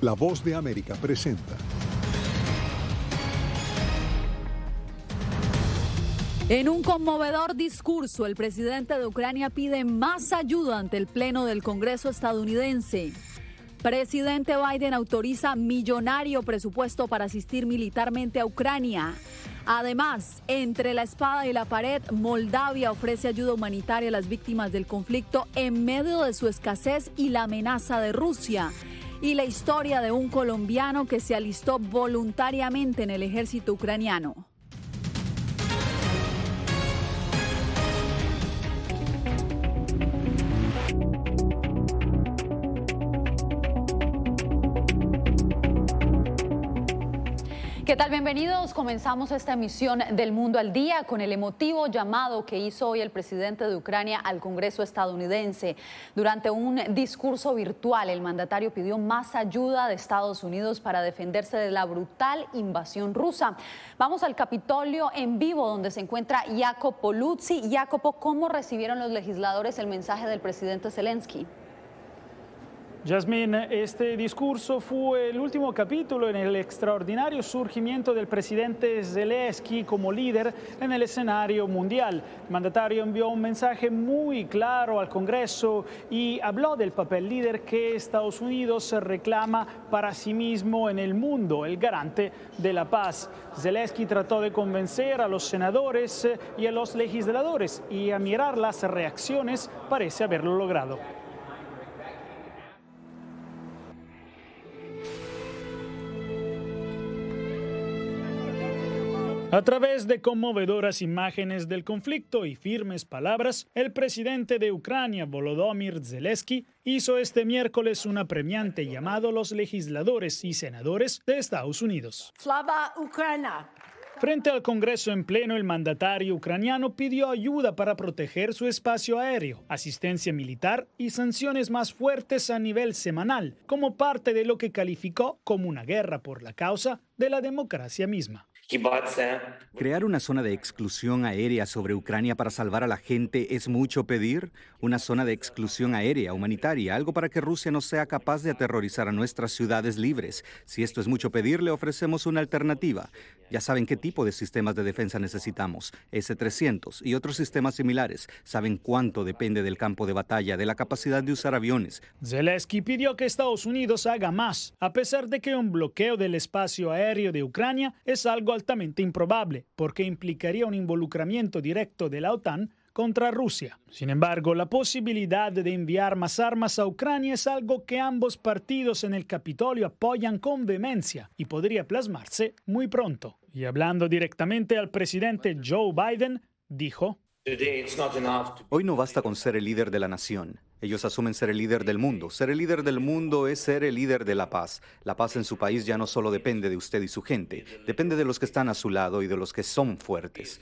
La Voz de América presenta. En un conmovedor discurso, el presidente de Ucrania pide más ayuda ante el Pleno del Congreso estadounidense. Presidente Biden autoriza millonario presupuesto para asistir militarmente a Ucrania. Además, entre la espada y la pared, Moldavia ofrece ayuda humanitaria a las víctimas del conflicto en medio de su escasez y la amenaza de Rusia. Y la historia de un colombiano que se alistó voluntariamente en el ejército ucraniano. ¿Qué tal? Bienvenidos. Comenzamos esta emisión del Mundo al Día con el emotivo llamado que hizo hoy el presidente de Ucrania al Congreso estadounidense. Durante un discurso virtual, el mandatario pidió más ayuda de Estados Unidos para defenderse de la brutal invasión rusa. Vamos al Capitolio en vivo, donde se encuentra Jacopo Luzzi. Jacopo, ¿cómo recibieron los legisladores el mensaje del presidente Zelensky? Yasmín, este discurso fue el último capítulo en el extraordinario surgimiento del presidente Zelensky como líder en el escenario mundial. El mandatario envió un mensaje muy claro al Congreso y habló del papel líder que Estados Unidos reclama para sí mismo en el mundo, el garante de la paz. Zelensky trató de convencer a los senadores y a los legisladores y a mirar las reacciones parece haberlo logrado. A través de conmovedoras imágenes del conflicto y firmes palabras, el presidente de Ucrania, Volodymyr Zelensky, hizo este miércoles un apremiante llamado a los legisladores y senadores de Estados Unidos. Slava Ucrania. Frente al Congreso en pleno, el mandatario ucraniano pidió ayuda para proteger su espacio aéreo, asistencia militar y sanciones más fuertes a nivel semanal, como parte de lo que calificó como una guerra por la causa de la democracia misma. ¿Crear una zona de exclusión aérea sobre Ucrania para salvar a la gente es mucho pedir? Una zona de exclusión aérea humanitaria, algo para que Rusia no sea capaz de aterrorizar a nuestras ciudades libres. Si esto es mucho pedir, le ofrecemos una alternativa. Ya saben qué tipo de sistemas de defensa necesitamos, S-300 y otros sistemas similares. Saben cuánto depende del campo de batalla, de la capacidad de usar aviones. Zelensky pidió que Estados Unidos haga más, a pesar de que un bloqueo del espacio aéreo de Ucrania es algo altamente improbable, porque implicaría un involucramiento directo de la OTAN contra Rusia. Sin embargo, la posibilidad de enviar más armas a Ucrania es algo que ambos partidos en el Capitolio apoyan con vehemencia y podría plasmarse muy pronto. Y hablando directamente al presidente Joe Biden, dijo: Hoy no basta con ser el líder de la nación. Ellos asumen ser el líder del mundo. Ser el líder del mundo es ser el líder de la paz. La paz en su país ya no solo depende de usted y su gente, depende de los que están a su lado y de los que son fuertes.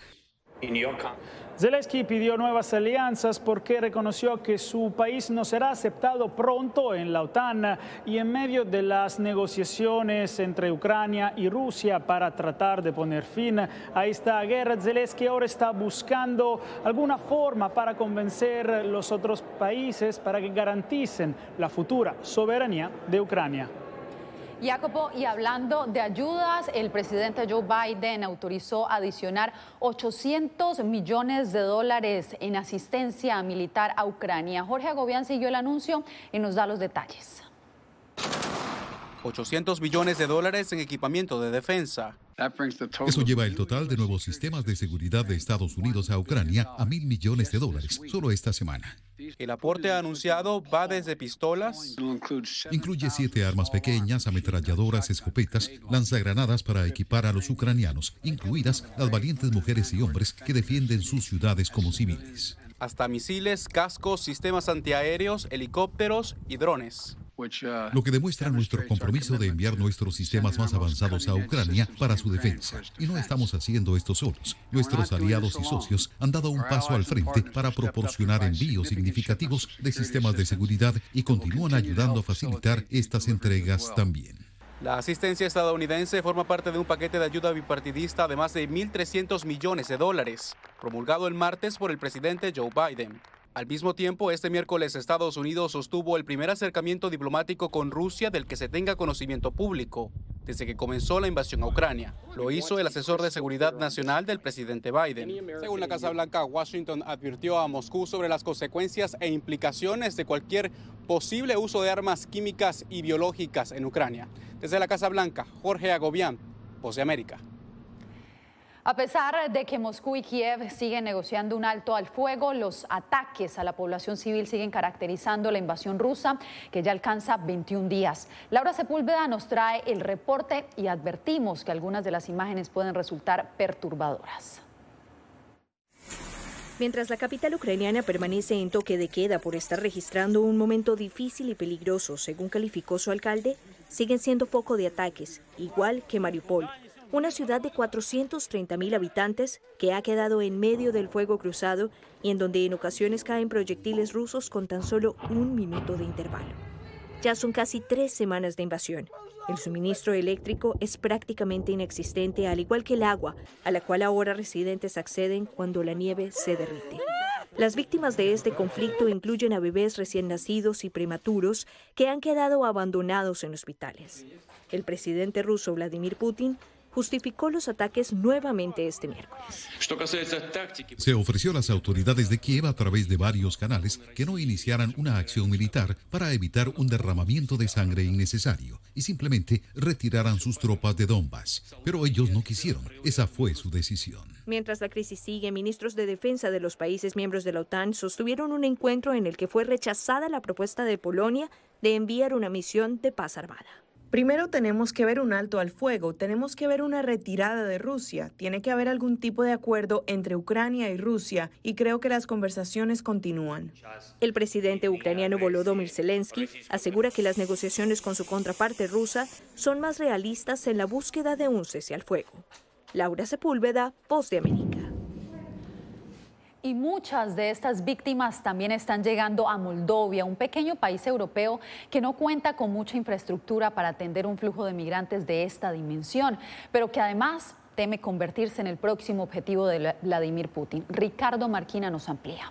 Zelensky pidió nuevas alianzas porque reconoció que su país no será aceptado pronto en la OTAN y en medio de las negociaciones entre Ucrania y Rusia para tratar de poner fin a esta guerra, Zelensky ahora está buscando alguna forma para convencer a los otros países para que garanticen la futura soberanía de Ucrania. Jacopo, y hablando de ayudas, el presidente Joe Biden autorizó adicionar $800 millones en asistencia militar a Ucrania. Jorge Agobián siguió el anuncio y nos da los detalles. $800 millones en equipamiento de defensa. Eso lleva el total de nuevos sistemas de seguridad de Estados Unidos a Ucrania a $1.000 millones solo esta semana. El aporte anunciado va desde pistolas. Incluye 7 armas pequeñas, ametralladoras, escopetas, lanzagranadas para equipar a los ucranianos, incluidas las valientes mujeres y hombres que defienden sus ciudades como civiles. Hasta misiles, cascos, sistemas antiaéreos, helicópteros y drones. Lo que demuestra nuestro compromiso de enviar nuestros sistemas más avanzados a Ucrania para su defensa. Y no estamos haciendo esto solos. Nuestros aliados y socios han dado un paso al frente para proporcionar envíos significativos de sistemas de seguridad y continúan ayudando a facilitar estas entregas también. La asistencia estadounidense forma parte de un paquete de ayuda bipartidista de más de $1.300 millones, promulgado el martes por el presidente Joe Biden. Al mismo tiempo, este miércoles Estados Unidos sostuvo el primer acercamiento diplomático con Rusia del que se tenga conocimiento público desde que comenzó la invasión a Ucrania. Lo hizo el asesor de seguridad nacional del presidente Biden. Según la Casa Blanca, Washington advirtió a Moscú sobre las consecuencias e implicaciones de cualquier posible uso de armas químicas y biológicas en Ucrania. Desde la Casa Blanca, Jorge Agobián, Voz de América. A pesar de que Moscú y Kiev siguen negociando un alto al fuego, los ataques a la población civil siguen caracterizando la invasión rusa, que ya alcanza 21 días. Laura Sepúlveda nos trae el reporte y advertimos que algunas de las imágenes pueden resultar perturbadoras. Mientras la capital ucraniana permanece en toque de queda por estar registrando un momento difícil y peligroso, según calificó su alcalde, siguen siendo foco de ataques, igual que Mariupol, una ciudad de 430.000 habitantes que ha quedado en medio del fuego cruzado y en donde en ocasiones caen proyectiles rusos con tan solo 1 minuto de intervalo. Ya son casi 3 semanas de invasión. El suministro eléctrico es prácticamente inexistente, al igual que el agua, a la cual ahora residentes acceden cuando la nieve se derrite. Las víctimas de este conflicto incluyen a bebés recién nacidos y prematuros que han quedado abandonados en hospitales. El presidente ruso Vladimir Putin justificó los ataques nuevamente este miércoles. Se ofreció a las autoridades de Kiev a través de varios canales que no iniciaran una acción militar para evitar un derramamiento de sangre innecesario y simplemente retiraran sus tropas de Donbass. Pero ellos no quisieron. Esa fue su decisión. Mientras la crisis sigue, ministros de defensa de los países miembros de la OTAN sostuvieron un encuentro en el que fue rechazada la propuesta de Polonia de enviar una misión de paz armada. Primero tenemos que ver un alto al fuego, tenemos que ver una retirada de Rusia, tiene que haber algún tipo de acuerdo entre Ucrania y Rusia y creo que las conversaciones continúan. El presidente ucraniano Volodymyr Zelensky asegura que las negociaciones con su contraparte rusa son más realistas en la búsqueda de un cese al fuego. Laura Sepúlveda, Voz de América. Y muchas de estas víctimas también están llegando a Moldovia, un pequeño país europeo que no cuenta con mucha infraestructura para atender un flujo de migrantes de esta dimensión, pero que además teme convertirse en el próximo objetivo de Vladimir Putin. Ricardo Marquina nos amplía.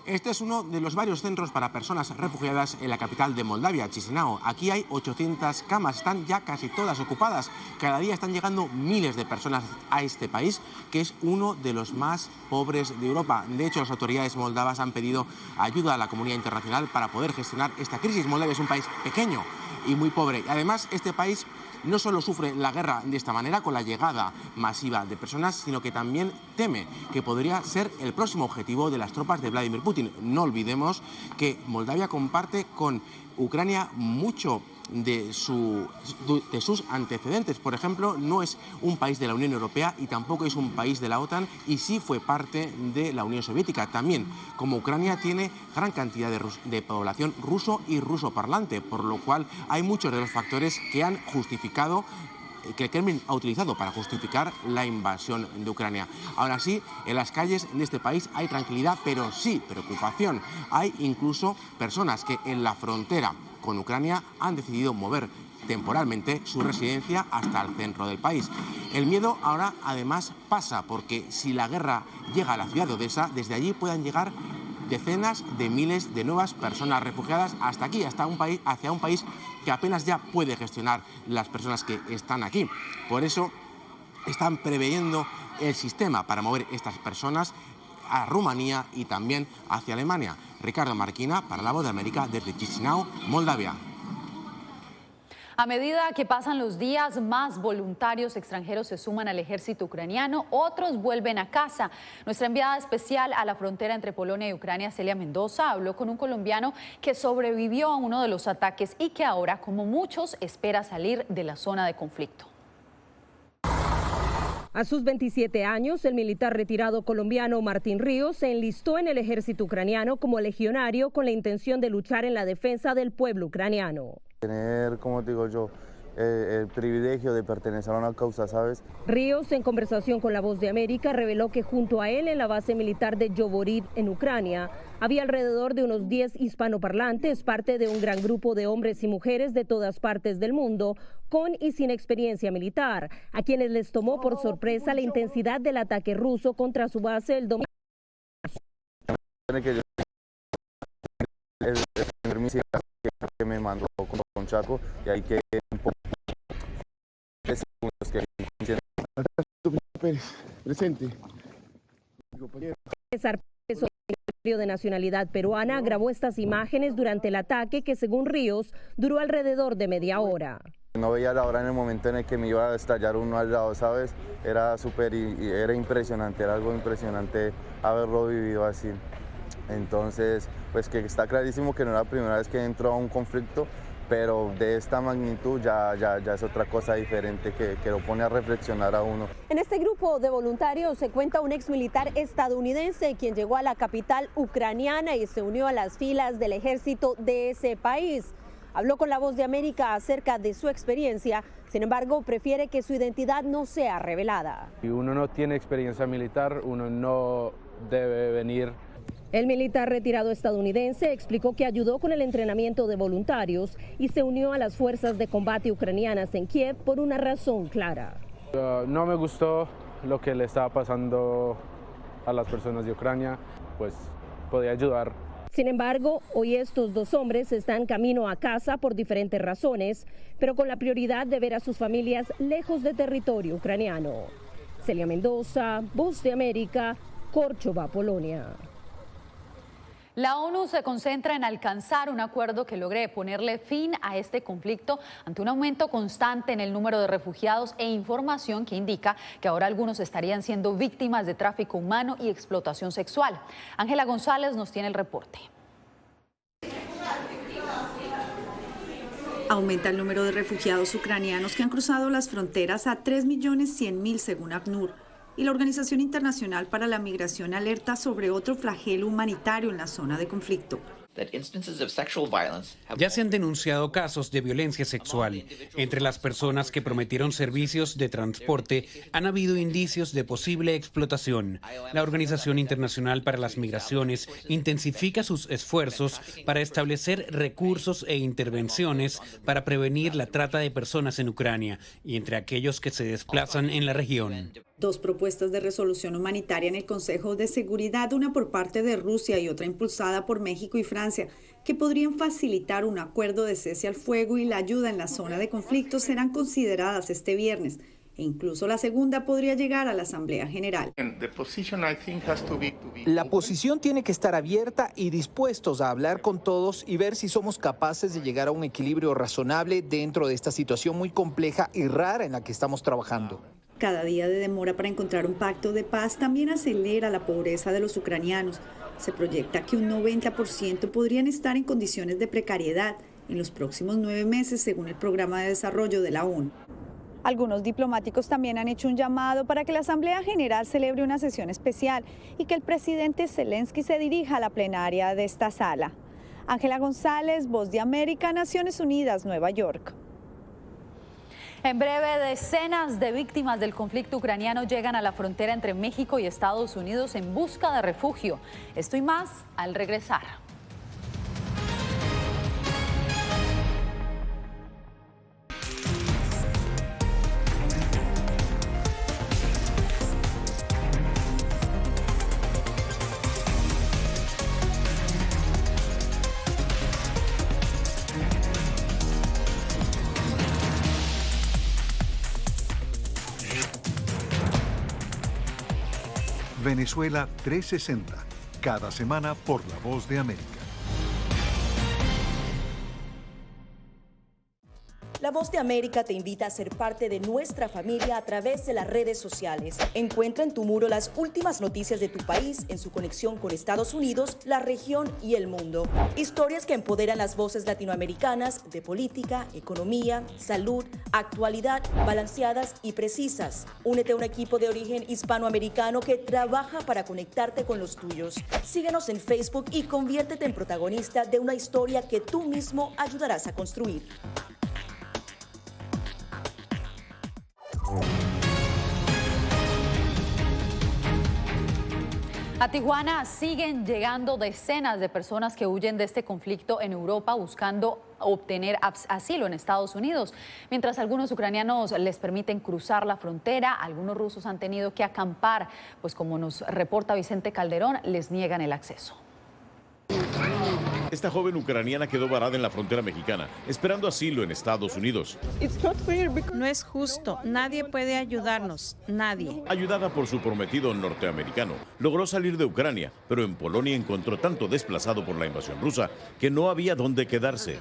Este es uno de los varios centros para personas refugiadas en la capital de Moldavia, Chisinau. Aquí hay 800 camas, están ya casi todas ocupadas. Cada día están llegando miles de personas a este país, que es uno de los más pobres de Europa. De hecho, las autoridades moldavas han pedido ayuda a la comunidad internacional para poder gestionar esta crisis. Moldavia es un país pequeño y muy pobre. Además, este país no solo sufre la guerra de esta manera, con la llegada masiva de personas, sino que también teme que podría ser el próximo objetivo de las tropas de Vladimir Putin. No olvidemos que Moldavia comparte con Ucrania mucho de sus antecedentes. Por ejemplo, no es un país de la Unión Europea y tampoco es un país de la OTAN, y sí fue parte de la Unión Soviética. También, como Ucrania tiene gran cantidad de población ruso y ruso parlante, por lo cual hay muchos de los factores que han justificado, que el Kremlin ha utilizado para justificar la invasión de Ucrania. Ahora sí, en las calles de este país hay tranquilidad, pero sí preocupación. Hay incluso personas que en la frontera con Ucrania han decidido mover temporalmente su residencia hasta el centro del país. El miedo ahora además pasa, porque si la guerra llega a la ciudad de Odesa, desde allí puedan llegar decenas de miles de nuevas personas refugiadas hasta aquí, hacia un país que apenas ya puede gestionar las personas que están aquí. Por eso están preveyendo el sistema para mover estas personas a Rumanía y también hacia Alemania. Ricardo Marquina, para La Voz de América, desde Chisinau, Moldavia. A medida que pasan los días, más voluntarios extranjeros se suman al ejército ucraniano, otros vuelven a casa. Nuestra enviada especial a la frontera entre Polonia y Ucrania, Celia Mendoza, habló con un colombiano que sobrevivió a uno de los ataques y que ahora, como muchos, espera salir de la zona de conflicto. A sus 27 años, el militar retirado colombiano Martín Ríos se enlistó en el ejército ucraniano como legionario con la intención de luchar en la defensa del pueblo ucraniano. Tener, como digo yo, el privilegio de pertenecer a una causa, ¿sabes? Ríos, en conversación con La Voz de América, reveló que junto a él en la base militar de Yovorid, en Ucrania, había alrededor de unos 10 hispanoparlantes, parte de un gran grupo de hombres y mujeres de todas partes del mundo, con y sin experiencia militar, a quienes les tomó por sorpresa la intensidad del ataque ruso contra su base el domingo. que yo el primer misil que me mandó con Chaco y ahí que un poco de segundos que Pérez, presente. César Pérez, secretario de Nacionalidad peruana, grabó estas imágenes durante el ataque que, según Ríos, duró alrededor de media hora. No veía la hora en el momento en el que me iba a estallar uno al lado, ¿sabes? Era súper, era impresionante, era algo impresionante haberlo vivido así. Entonces, pues que está clarísimo que no era la primera vez que entro a un conflicto, pero de esta magnitud ya es otra cosa diferente que lo pone a reflexionar a uno. En este grupo de voluntarios se cuenta un exmilitar estadounidense quien llegó a la capital ucraniana y se unió a las filas del ejército de ese país. Habló con La Voz de América acerca de su experiencia, sin embargo, prefiere que su identidad no sea revelada. Si uno no tiene experiencia militar, uno no debe venir. El militar retirado estadounidense explicó que ayudó con el entrenamiento de voluntarios y se unió a las fuerzas de combate ucranianas en Kiev por una razón clara. No me gustó lo que le estaba pasando a las personas de Ucrania, pues podía ayudar. Sin embargo, hoy estos dos hombres están camino a casa por diferentes razones, pero con la prioridad de ver a sus familias lejos de territorio ucraniano. Celia Mendoza, Voz de América, Córchova, Polonia. La ONU se concentra en alcanzar un acuerdo que logre ponerle fin a este conflicto ante un aumento constante en el número de refugiados e información que indica que ahora algunos estarían siendo víctimas de tráfico humano y explotación sexual. Ángela González nos tiene el reporte. Aumenta el número de refugiados ucranianos que han cruzado las fronteras a 3.100.000 según ACNUR. Y la Organización Internacional para la Migración alerta sobre otro flagelo humanitario en la zona de conflicto. Ya se han denunciado casos de violencia sexual. Entre las personas que prometieron servicios de transporte han habido indicios de posible explotación. La Organización Internacional para las Migraciones intensifica sus esfuerzos para establecer recursos e intervenciones para prevenir la trata de personas en Ucrania y entre aquellos que se desplazan en la región. Dos propuestas de resolución humanitaria en el Consejo de Seguridad, una por parte de Rusia y otra impulsada por México y Francia, que podrían facilitar un acuerdo de cese al fuego y la ayuda en la zona de conflicto, serán consideradas este viernes. E incluso la segunda podría llegar a la Asamblea General. La posición tiene que estar abierta y dispuestos a hablar con todos y ver si somos capaces de llegar a un equilibrio razonable dentro de esta situación muy compleja y rara en la que estamos trabajando. Cada día de demora para encontrar un pacto de paz también acelera la pobreza de los ucranianos. Se proyecta que un 90% podrían estar en condiciones de precariedad en los próximos 9 meses, según el Programa de Desarrollo de la ONU. Algunos diplomáticos también han hecho un llamado para que la Asamblea General celebre una sesión especial y que el presidente Zelensky se dirija a la plenaria de esta sala. Ángela González, Voz de América, Naciones Unidas, Nueva York. En breve, decenas de víctimas del conflicto ucraniano llegan a la frontera entre México y Estados Unidos en busca de refugio. Esto y más al regresar. Venezuela 360, cada semana por La Voz de América. La Voz de América te invita a ser parte de nuestra familia a través de las redes sociales. Encuentra en tu muro las últimas noticias de tu país en su conexión con Estados Unidos, la región y el mundo. Historias que empoderan las voces latinoamericanas de política, economía, salud, actualidad, balanceadas y precisas. Únete a un equipo de origen hispanoamericano que trabaja para conectarte con los tuyos. Síguenos en Facebook y conviértete en protagonista de una historia que tú mismo ayudarás a construir. A Tijuana siguen llegando decenas de personas que huyen de este conflicto en Europa buscando obtener asilo en Estados Unidos. Mientras algunos ucranianos les permiten cruzar la frontera, algunos rusos han tenido que acampar, pues como nos reporta Vicente Calderón, les niegan el acceso. Esta joven ucraniana quedó varada en la frontera mexicana, esperando asilo en Estados Unidos. No es justo, nadie puede ayudarnos, nadie. Ayudada por su prometido norteamericano, logró salir de Ucrania, pero en Polonia encontró tanto desplazado por la invasión rusa que no había dónde quedarse.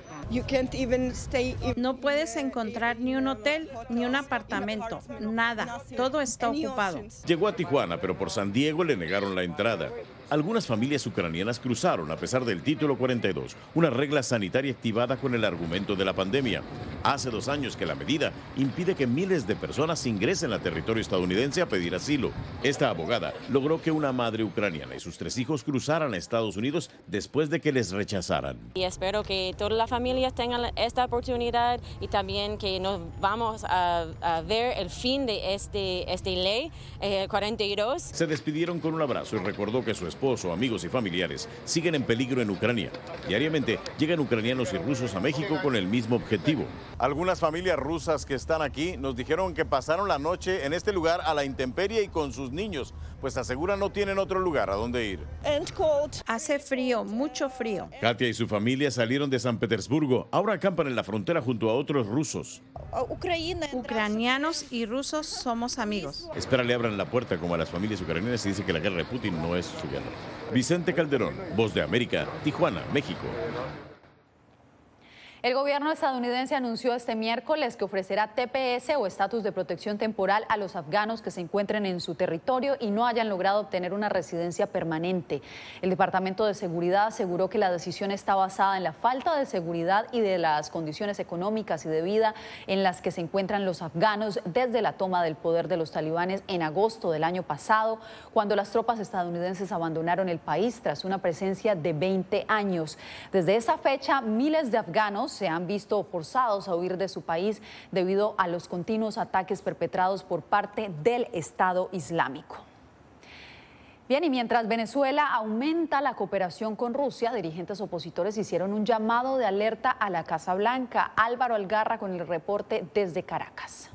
No puedes encontrar ni un hotel ni un apartamento, nada, todo está ocupado. Llegó a Tijuana, pero por San Diego le negaron la entrada. Algunas familias ucranianas cruzaron a pesar del Título 42, una regla sanitaria activada con el argumento de la pandemia. Hace 2 años que la medida impide que miles de personas ingresen al territorio estadounidense a pedir asilo. Esta abogada logró que una madre ucraniana y sus 3 hijos cruzaran a Estados Unidos después de que les rechazaran. Y espero que todas las familias tengan esta oportunidad y también que nos vamos a ver el fin de esta ley 42. Se despidieron con un abrazo y recordó que su esposo, amigos y familiares siguen en peligro en Ucrania. Diariamente llegan ucranianos y rusos a México con el mismo objetivo. Algunas familias rusas que están aquí nos dijeron que pasaron la noche en este lugar a la intemperie y con sus niños, pues aseguran no tienen otro lugar a donde ir. Hace frío, mucho frío. Katia y su familia salieron de San Petersburgo, ahora acampan en la frontera junto a otros rusos. Ucranianos y rusos somos amigos. Espera le abran la puerta como a las familias ucranianas y dice que la guerra de Putin no es su guerra. Vicente Calderón, Voz de América, Tijuana, México. El gobierno estadounidense anunció este miércoles que ofrecerá TPS o estatus de protección temporal a los afganos que se encuentren en su territorio y no hayan logrado obtener una residencia permanente. El Departamento de Seguridad aseguró que la decisión está basada en la falta de seguridad y de las condiciones económicas y de vida en las que se encuentran los afganos desde la toma del poder de los talibanes en agosto del año pasado, cuando las tropas estadounidenses abandonaron el país tras una presencia de 20 años. Desde esa fecha, miles de afganos se han visto forzados a huir de su país debido a los continuos ataques perpetrados por parte del Estado Islámico. Bien, y mientras Venezuela aumenta la cooperación con Rusia, dirigentes opositores hicieron un llamado de alerta a la Casa Blanca. Álvaro Algarra con el reporte desde Caracas.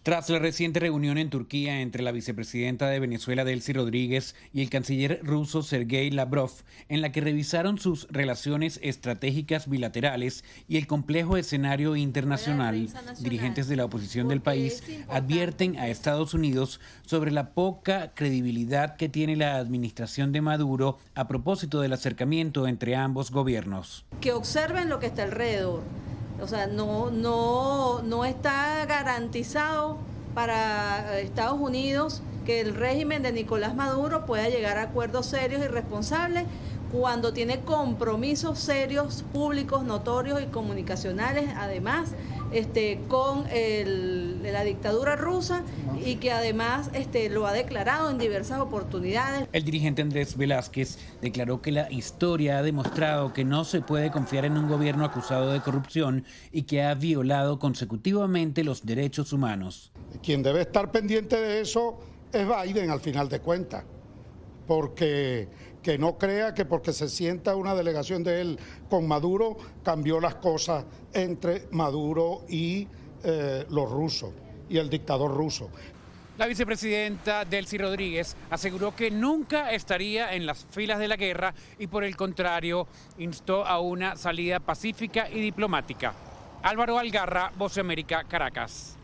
Tras la reciente reunión en Turquía entre la vicepresidenta de Venezuela, Delcy Rodríguez, y el canciller ruso, Sergei Lavrov, en la que revisaron sus relaciones estratégicas bilaterales y el complejo escenario internacional, dirigentes de la oposición del país advierten a Estados Unidos sobre la poca credibilidad que tiene la administración de Maduro a propósito del acercamiento entre ambos gobiernos. Que observen lo que está alrededor. O sea, no está garantizado para Estados Unidos que el régimen de Nicolás Maduro pueda llegar a acuerdos serios y responsables cuando tiene compromisos serios, públicos, notorios y comunicacionales, además, con la dictadura rusa y que además lo ha declarado en diversas oportunidades. El dirigente Andrés Velázquez declaró que la historia ha demostrado que no se puede confiar en un gobierno acusado de corrupción y que ha violado consecutivamente los derechos humanos. Quien debe estar pendiente de eso es Biden al final de cuentas, porque que no crea que porque se sienta una delegación de él con Maduro cambió las cosas entre Maduro y los rusos y el dictador ruso. La vicepresidenta Delcy Rodríguez aseguró que nunca estaría en las filas de la guerra y por el contrario instó a una salida pacífica y diplomática. Álvaro Algarra, Voz de América, Caracas.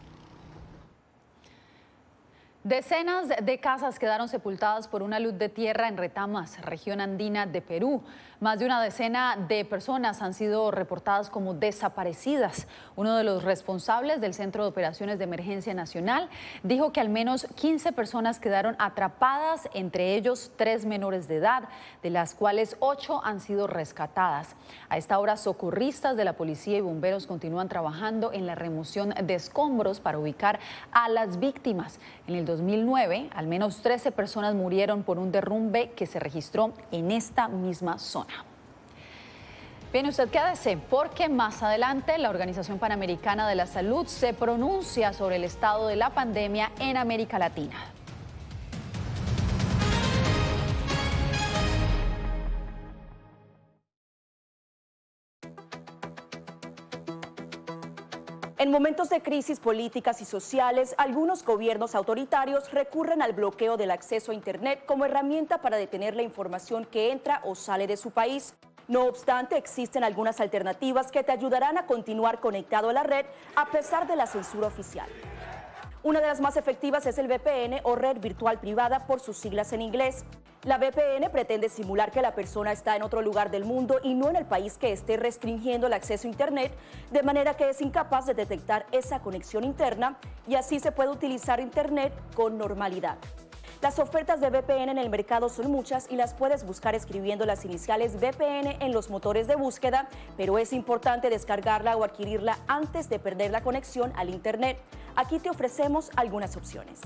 Decenas de casas quedaron sepultadas por una luz de tierra en Retamas, región andina de Perú. Más de una decena de personas han sido reportadas como desaparecidas. Uno de los responsables del Centro de Operaciones de Emergencia Nacional dijo que al menos 15 personas quedaron atrapadas, entre ellos 3 menores de edad, de las cuales 8 han sido rescatadas. A esta hora, socorristas de la policía y bomberos continúan trabajando en la remoción de escombros para ubicar a las víctimas. En el 2009, al menos 13 personas murieron por un derrumbe que se registró en esta misma zona. Bien, usted quédese porque más adelante la Organización Panamericana de la Salud se pronuncia sobre el estado de la pandemia en América Latina. En momentos de crisis políticas y sociales, algunos gobiernos autoritarios recurren al bloqueo del acceso a Internet como herramienta para detener la información que entra o sale de su país. No obstante, existen algunas alternativas que te ayudarán a continuar conectado a la red a pesar de la censura oficial. Una de las más efectivas es el VPN o red virtual privada por sus siglas en inglés. La VPN pretende simular que la persona está en otro lugar del mundo y no en el país que esté restringiendo el acceso a Internet, de manera que es incapaz de detectar esa conexión interna y así se puede utilizar Internet con normalidad. Las ofertas de VPN en el mercado son muchas y las puedes buscar escribiendo las iniciales VPN en los motores de búsqueda, pero es importante descargarla o adquirirla antes de perder la conexión al Internet. Aquí te ofrecemos algunas opciones.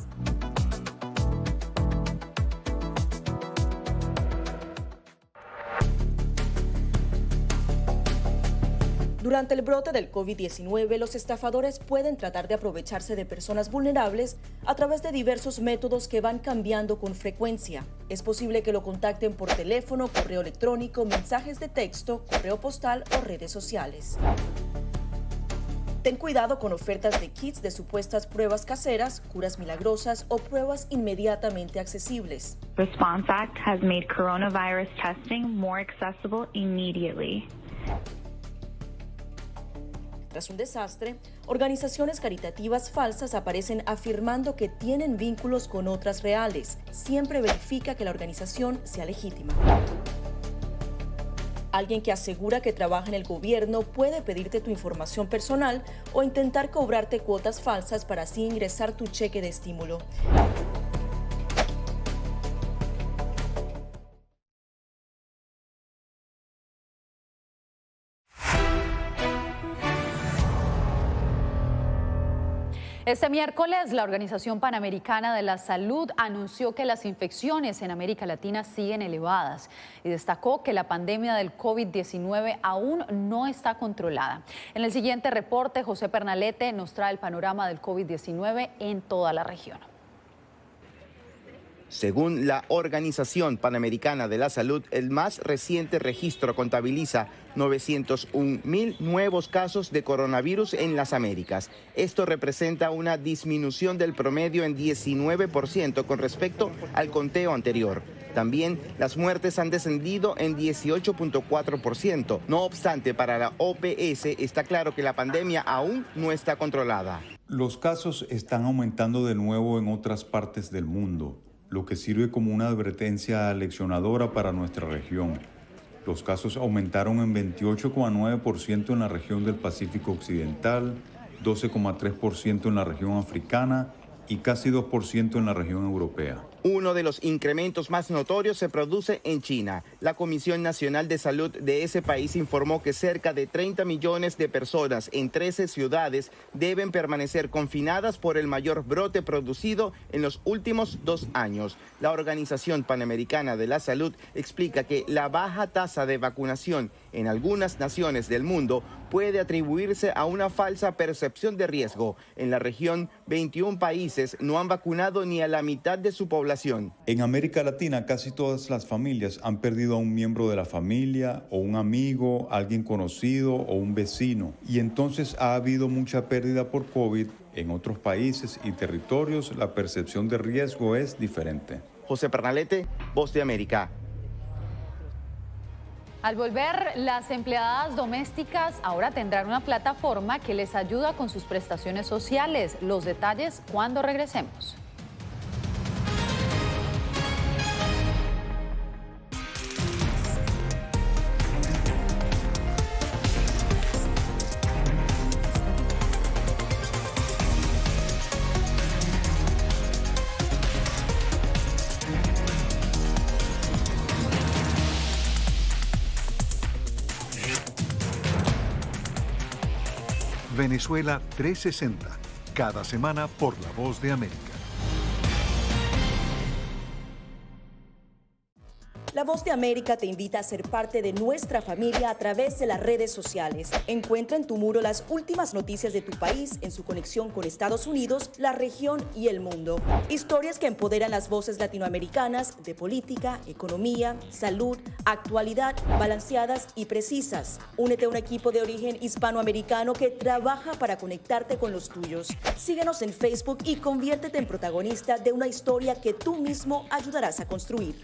Durante el brote del COVID-19, los estafadores pueden tratar de aprovecharse de personas vulnerables a través de diversos métodos que van cambiando con frecuencia. Es posible que lo contacten por teléfono, correo electrónico, mensajes de texto, correo postal o redes sociales. Ten cuidado con ofertas de kits de supuestas pruebas caseras, curas milagrosas o pruebas inmediatamente accesibles. Response Act has made coronavirus testing more accessible immediately. Tras un desastre, organizaciones caritativas falsas aparecen afirmando que tienen vínculos con otras reales. Siempre verifica que la organización sea legítima. Alguien que asegura que trabaja en el gobierno puede pedirte tu información personal o intentar cobrarte cuotas falsas para así ingresar tu cheque de estímulo. Este miércoles, la Organización Panamericana de la Salud anunció que las infecciones en América Latina siguen elevadas y destacó que la pandemia del COVID-19 aún no está controlada. En el siguiente reporte, José Pernalete nos trae el panorama del COVID-19 en toda la región. Según la Organización Panamericana de la Salud, el más reciente registro contabiliza 901.000 nuevos casos de coronavirus en las Américas. Esto representa una disminución del promedio en 19% con respecto al conteo anterior. También las muertes han descendido en 18.4%. No obstante, para la OPS está claro que la pandemia aún no está controlada. Los casos están aumentando de nuevo en otras partes del mundo, lo que sirve como una advertencia aleccionadora para nuestra región. Los casos aumentaron en 28,9% en la región del Pacífico Occidental, 12,3% en la región africana y casi 2% en la región europea. Uno de los incrementos más notorios se produce en China. La Comisión Nacional de Salud de ese país informó que cerca de 30 millones de personas en 13 ciudades deben permanecer confinadas por el mayor brote producido en los últimos 2 años. La Organización Panamericana de la Salud explica que la baja tasa de vacunación en algunas naciones del mundo puede atribuirse a una falsa percepción de riesgo. En la región, 21 países no han vacunado ni a la mitad de su población. En América Latina, casi todas las familias han perdido a un miembro de la familia, o un amigo, alguien conocido o un vecino. Y entonces ha habido mucha pérdida por COVID. En otros países y territorios, la percepción de riesgo es diferente. José Pernalete, Voz de América. Al volver, las empleadas domésticas ahora tendrán una plataforma que les ayuda con sus prestaciones sociales. Los detalles cuando regresemos. Venezuela 360, cada semana por La Voz de América. La Voz de América te invita a ser parte de nuestra familia a través de las redes sociales. Encuentra en tu muro las últimas noticias de tu país en su conexión con Estados Unidos, la región y el mundo. Historias que empoderan las voces latinoamericanas de política, economía, salud, actualidad, balanceadas y precisas. Únete a un equipo de origen hispanoamericano que trabaja para conectarte con los tuyos. Síguenos en Facebook y conviértete en protagonista de una historia que tú mismo ayudarás a construir.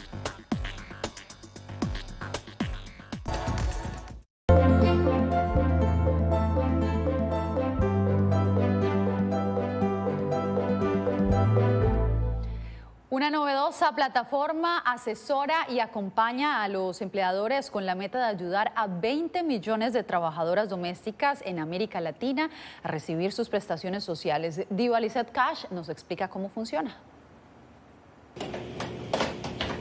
Una novedosa plataforma asesora y acompaña a los empleadores con la meta de ayudar a 20 millones de trabajadoras domésticas en América Latina a recibir sus prestaciones sociales. Diva Lizeth Cash nos explica cómo funciona.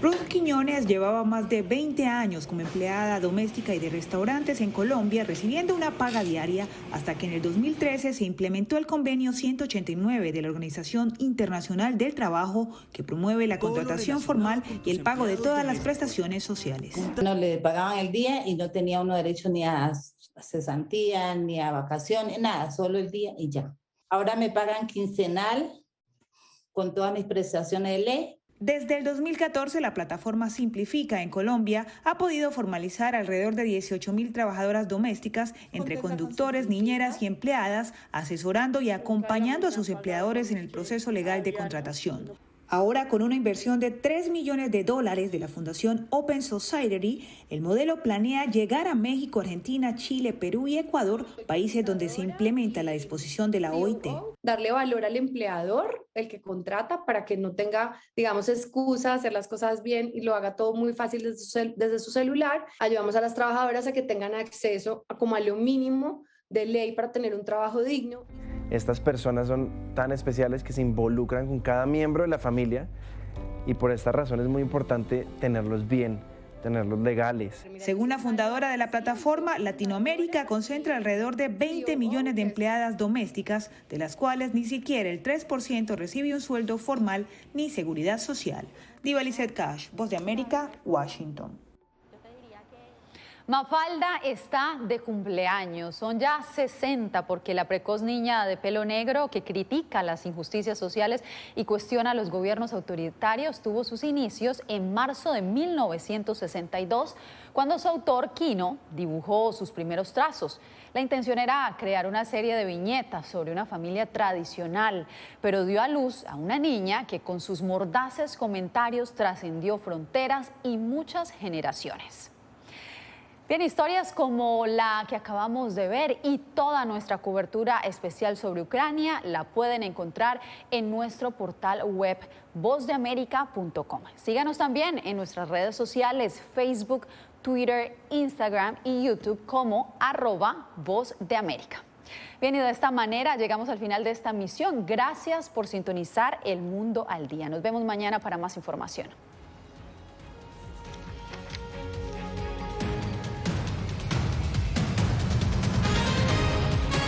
Ruth Quiñones llevaba más de 20 años como empleada doméstica y de restaurantes en Colombia, recibiendo una paga diaria hasta que en el 2013 se implementó el convenio 189 de la Organización Internacional del Trabajo, que promueve la contratación formal y el pago de todas las prestaciones sociales. No le pagaban el día y no tenía uno derecho ni a cesantía, ni a vacaciones, nada, solo el día y ya. Ahora me pagan quincenal con todas mis prestaciones de ley. Desde el 2014, la plataforma Simplifica en Colombia ha podido formalizar alrededor de 18.000 trabajadoras domésticas entre conductores, niñeras y empleadas, asesorando y acompañando a sus empleadores en el proceso legal de contratación. Ahora, con una inversión de $3 millones de la Fundación Open Society, el modelo planea llegar a México, Argentina, Chile, Perú y Ecuador, países donde se implementa la disposición de la OIT. Darle valor al empleador, el que contrata, para que no tenga, digamos, excusa, hacer las cosas bien y lo haga todo muy fácil desde su celular. Ayudamos a las trabajadoras a que tengan acceso a como a lo mínimo de ley para tener un trabajo digno. Estas personas son tan especiales que se involucran con cada miembro de la familia y por esta razón es muy importante tenerlos bien, tenerlos legales. Según la fundadora de la plataforma, Latinoamérica concentra alrededor de 20 millones de empleadas domésticas, de las cuales ni siquiera el 3% recibe un sueldo formal ni seguridad social. Diva Lizeth Cash, Voz de América, Washington. Mafalda está de cumpleaños, son ya 60 porque la precoz niña de pelo negro que critica las injusticias sociales y cuestiona a los gobiernos autoritarios tuvo sus inicios en marzo de 1962, cuando su autor, Quino, dibujó sus primeros trazos. La intención era crear una serie de viñetas sobre una familia tradicional, pero dio a luz a una niña que con sus mordaces comentarios trascendió fronteras y muchas generaciones. Bien, historias como la que acabamos de ver y toda nuestra cobertura especial sobre Ucrania la pueden encontrar en nuestro portal web vozdeamerica.com. Síganos también en nuestras redes sociales, Facebook, Twitter, Instagram y YouTube como @vozdeamerica. Bien, y de esta manera llegamos al final de esta misión. Gracias por sintonizar El Mundo al Día. Nos vemos mañana para más información.